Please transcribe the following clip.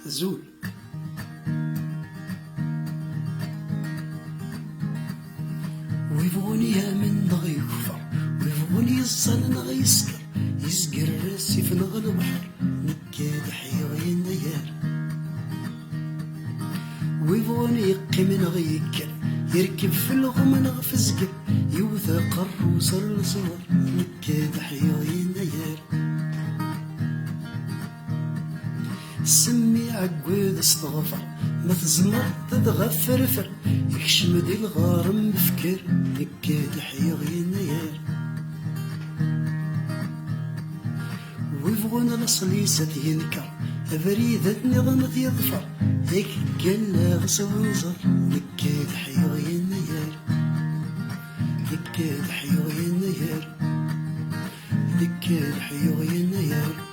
زول ويبغوني يامن نغ يكفر ويبغوني يصل نغ يسكر يسقر راسي في نغ البحر نكاد حيغي النيار ويبغوني يقيم نغ يكر يركب في الغم نغ في الزقر يوثق الروس الصور نكاد حيغي النيار سمي عقود استغفر ما تزمر تتغفر يكشم دي الغارم بفكر نكاد حيغي النيار ويبغون الأصليسة ينكر أبريدة نظام يظفر هيك قال غصب نظر نكاد حيغي النيار نكاد حيغي النيار نكاد حيغي النيار